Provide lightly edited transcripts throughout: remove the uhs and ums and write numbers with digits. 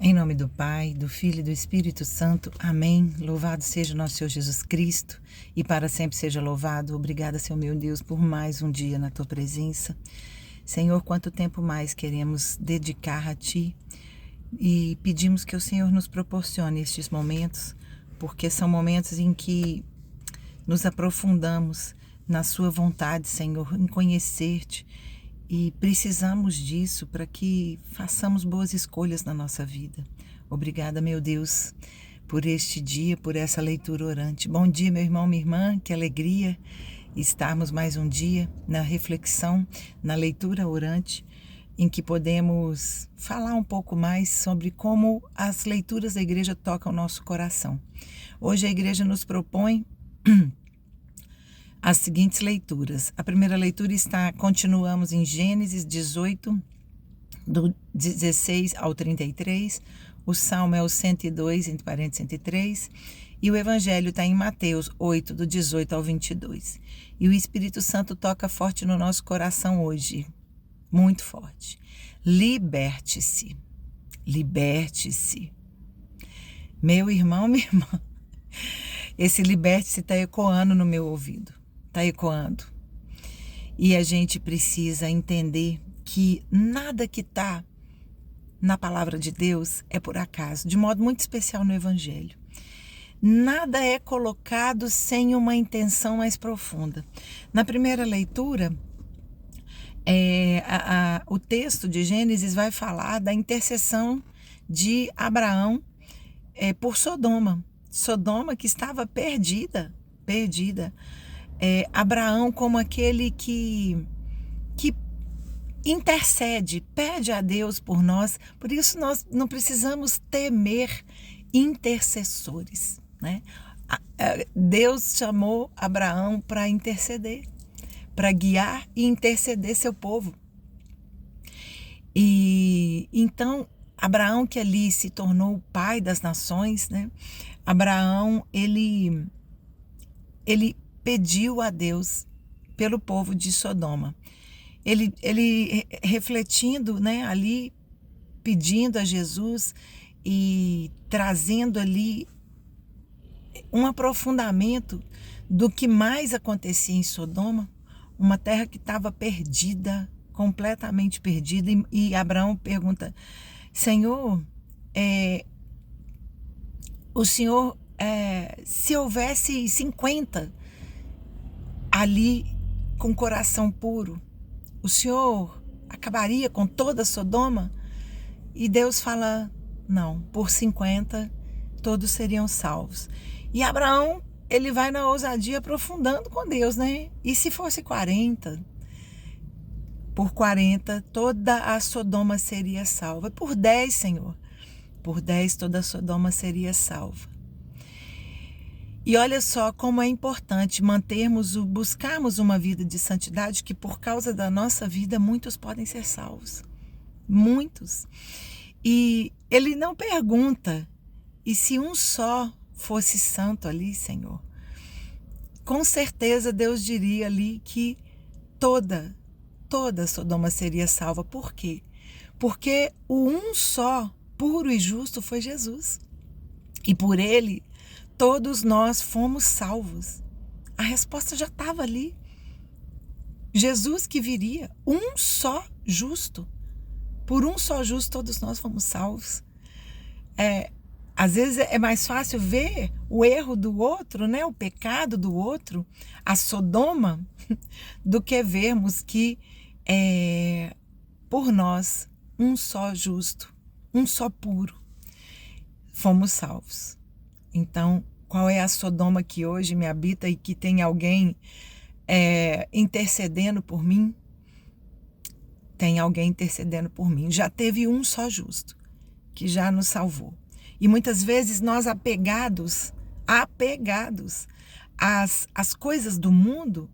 Em nome do Pai, do Filho e do Espírito Santo. Amém. Louvado seja o nosso Senhor Jesus Cristo e para sempre seja louvado. Obrigada, Senhor meu Deus, por mais um dia na Tua presença. Senhor, quanto tempo mais queremos dedicar a Ti e pedimos que o Senhor nos proporcione estes momentos, porque são momentos em que nos aprofundamos na Sua vontade, Senhor, em conhecer-te. E precisamos disso para que façamos boas escolhas na nossa vida. Obrigada, meu Deus, por este dia, por essa leitura orante. Bom dia, meu irmão, minha irmã, que alegria estarmos mais um dia na reflexão, na leitura orante, em que podemos falar um pouco mais sobre como as leituras da igreja tocam o nosso coração. Hoje a igreja nos propõe as seguintes leituras. A primeira leitura continuamos em Gênesis 18, do 16 ao 33. O Salmo é o 102, entre parênteses 103. E o Evangelho está em Mateus 8, do 18 ao 22. E o Espírito Santo toca forte no nosso coração hoje. Muito forte. Liberte-se. Liberte-se. Meu irmão, minha irmã, esse liberte-se está ecoando no meu ouvido. Está ecoando. E a gente precisa entender que nada que está na palavra de Deus é por acaso, de modo muito especial no Evangelho. Nada é colocado sem uma intenção mais profunda. Na primeira leitura, o texto de Gênesis vai falar da intercessão de Abraão por Sodoma. Sodoma que estava perdida. Abraão como aquele que intercede, pede a Deus por nós. Por isso nós não precisamos temer intercessores, né? Deus chamou Abraão para interceder, para guiar e interceder seu povo. E então Abraão, que ali se tornou o pai das nações, né? Abraão, ele pediu a Deus pelo povo de Sodoma. Ele refletindo, né, ali, pedindo a Jesus e trazendo ali um aprofundamento do que mais acontecia em Sodoma, uma terra que estava perdida, completamente perdida. E Abraão pergunta: Senhor, o Senhor, se houvesse 50 ali com coração puro, o Senhor acabaria com toda Sodoma? E Deus fala: não, por 50 todos seriam salvos. E Abraão, ele vai na ousadia aprofundando com Deus, né? E se fosse 40? Por 40 toda a Sodoma seria salva. Por 10, Senhor, por 10 toda a Sodoma seria salva. E olha só como é importante buscarmos uma vida de santidade, que por causa da nossa vida muitos podem ser salvos. Muitos. E ele não pergunta: e se um só fosse santo ali, Senhor? Com certeza Deus diria ali que toda Sodoma seria salva. Por quê? Porque o um só, puro e justo, foi Jesus. E por ele todos nós fomos salvos. A resposta já estava ali. Jesus que viria, um só justo. Por um só justo todos nós fomos salvos. Às vezes é mais fácil ver o erro do outro, né? O pecado do outro, a Sodoma, do que vermos que por nós, um só justo, um só puro, fomos salvos. Então, qual é a Sodoma que hoje me habita e que tem alguém intercedendo por mim? Tem alguém intercedendo por mim. Já teve um só justo, que já nos salvou. E muitas vezes nós apegados às coisas do mundo,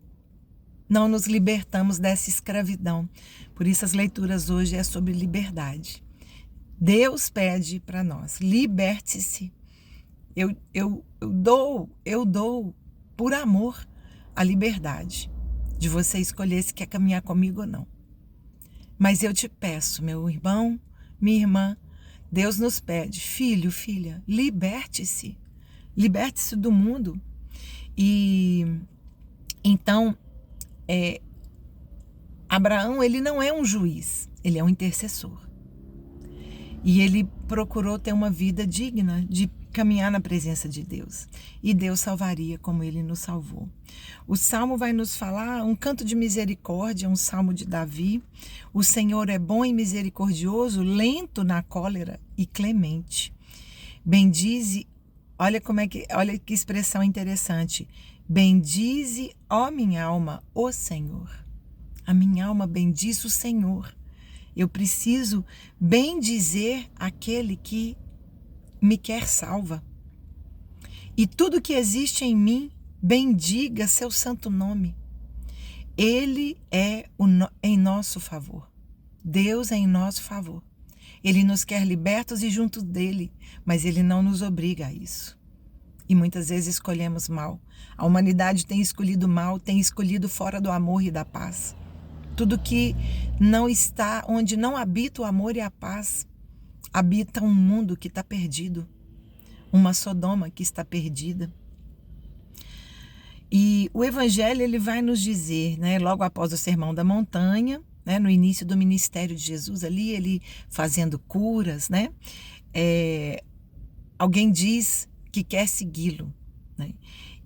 não nos libertamos dessa escravidão. Por isso as leituras hoje é sobre liberdade. Deus pede para nós: liberte-se. Eu dou por amor a liberdade de você escolher se quer caminhar comigo ou não. Mas eu te peço, meu irmão, minha irmã, Deus nos pede, filho, filha, liberte-se do mundo. E então, Abraão, ele não é um juiz, ele é um intercessor. E ele procurou ter uma vida digna de caminhar na presença de Deus. E Deus salvaria como ele nos salvou. O Salmo vai nos falar um canto de misericórdia, um Salmo de Davi. O Senhor é bom e misericordioso, lento na cólera e clemente. Bendize, olha que expressão interessante. Bendize, ó minha alma, o Senhor. A minha alma bendiz o Senhor. Eu preciso bendizer aquele que me quer salva. E tudo que existe em mim, bendiga seu santo nome. Ele é em nosso favor. Deus é em nosso favor. Ele nos quer libertos e juntos dele, mas ele não nos obriga a isso. E muitas vezes escolhemos mal. A humanidade tem escolhido mal, tem escolhido fora do amor e da paz. Tudo que não está, onde não habita o amor e a paz, habita um mundo que está perdido, uma Sodoma que está perdida. E o Evangelho, ele vai nos dizer, né, logo após o Sermão da Montanha, né, no início do ministério de Jesus, ali ele fazendo curas, né, alguém diz que quer segui-lo, né,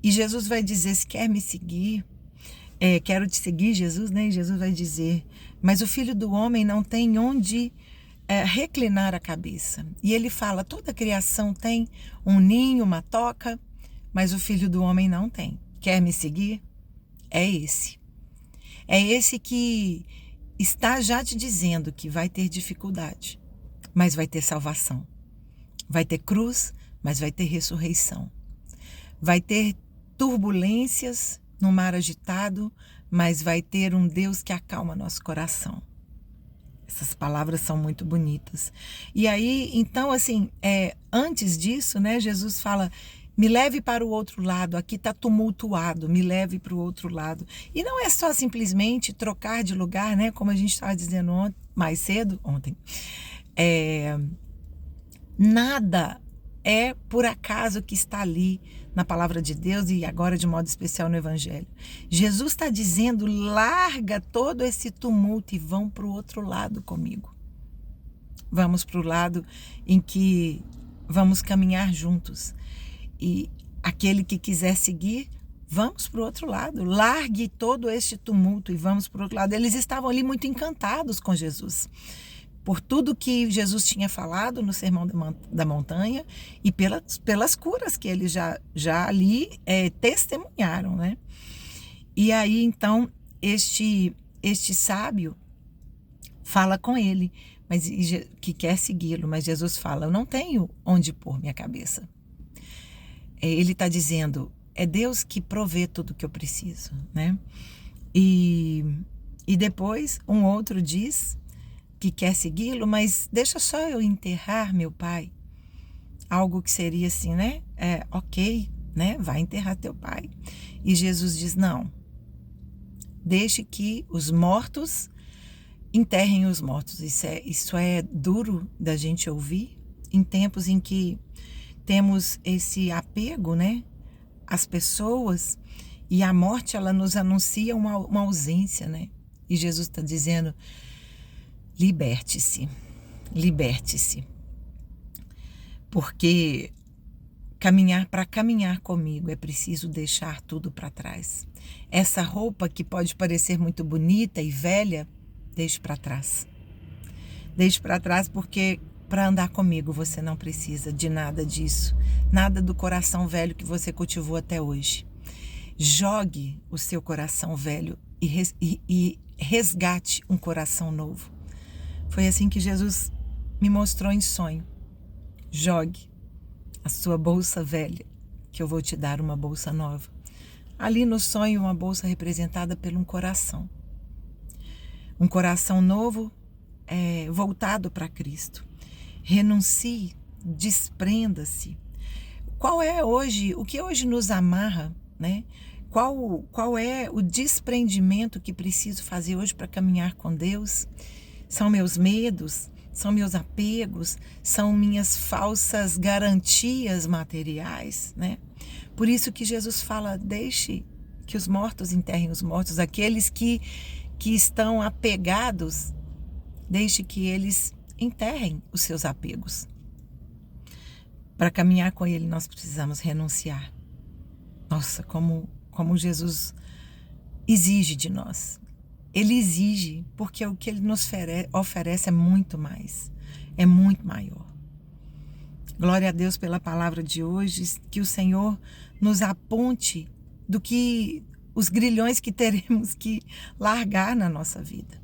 e Jesus vai dizer, se quer me seguir, quero te seguir, Jesus, né? E Jesus vai dizer, mas o Filho do Homem não tem onde reclinar a cabeça. E ele fala, toda a criação tem um ninho, uma toca, mas o Filho do Homem não tem. Quer me seguir? É esse. É esse que está já te dizendo que vai ter dificuldade, mas vai ter salvação. Vai ter cruz, mas vai ter ressurreição. Vai ter turbulências no mar agitado, mas vai ter um Deus que acalma nosso coração. Essas palavras são muito bonitas. E aí, então, assim, antes disso, né, Jesus fala, me leve para o outro lado, aqui está tumultuado, me leve para o outro lado. E não é só simplesmente trocar de lugar, né, como a gente estava dizendo mais cedo, ontem. Nada é por acaso que está ali na palavra de Deus e agora de modo especial no Evangelho. Jesus está dizendo, larga todo esse tumulto e vão para o outro lado comigo. Vamos para o lado em que vamos caminhar juntos. E aquele que quiser seguir, vamos para o outro lado. Largue todo este tumulto e vamos para o outro lado. Eles estavam ali muito encantados com Jesus, por tudo que Jesus tinha falado no Sermão da Montanha e pelas curas que eles já ali testemunharam, né? E aí, então, este sábio fala com ele, mas que quer segui-lo, mas Jesus fala, eu não tenho onde pôr minha cabeça. Ele está dizendo, é Deus que provê tudo que eu preciso, né? E depois, um outro diz que quer segui-lo, mas deixa só eu enterrar meu pai. Algo que seria assim, né? Ok, né? Vai enterrar teu pai. E Jesus diz, não. Deixe que os mortos enterrem os mortos. Isso é duro da gente ouvir em tempos em que temos esse apego, né? Às pessoas, e a morte, ela nos anuncia uma ausência, né? E Jesus está dizendo, liberte-se, liberte-se, porque para caminhar comigo é preciso deixar tudo para trás. Essa roupa que pode parecer muito bonita e velha, deixe para trás. Deixe para trás porque para andar comigo você não precisa de nada disso, nada do coração velho que você cultivou até hoje. Jogue o seu coração velho e resgate um coração novo. Foi assim que Jesus me mostrou em sonho. Jogue a sua bolsa velha, que eu vou te dar uma bolsa nova. Ali no sonho, uma bolsa representada por um coração. Um coração novo, voltado para Cristo. Renuncie, desprenda-se. O que hoje nos amarra, né? Qual é o desprendimento que preciso fazer hoje para caminhar com Deus? São meus medos, são meus apegos, são minhas falsas garantias materiais, né? Por isso que Jesus fala, deixe que os mortos enterrem os mortos, aqueles que estão apegados, deixe que eles enterrem os seus apegos. Para caminhar com Ele, nós precisamos renunciar. Nossa, como Jesus exige de nós. Ele exige, porque o que Ele nos oferece é muito mais, é muito maior. Glória a Deus pela palavra de hoje, que o Senhor nos aponte do que os grilhões que teremos que largar na nossa vida,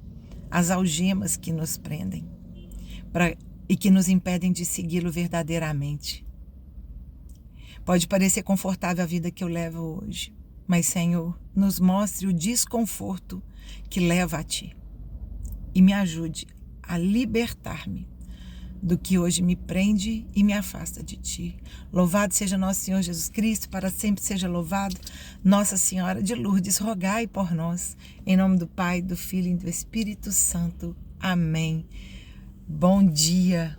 as algemas que nos prendem e que nos impedem de segui-lo verdadeiramente. Pode parecer confortável a vida que eu levo hoje, mas, Senhor, nos mostre o desconforto que leva a Ti e me ajude a libertar-me do que hoje me prende e me afasta de Ti. Louvado seja nosso Senhor Jesus Cristo, para sempre seja louvado. Nossa Senhora de Lourdes, rogai por nós. Em nome do Pai, do Filho e do Espírito Santo. Amém. Bom dia.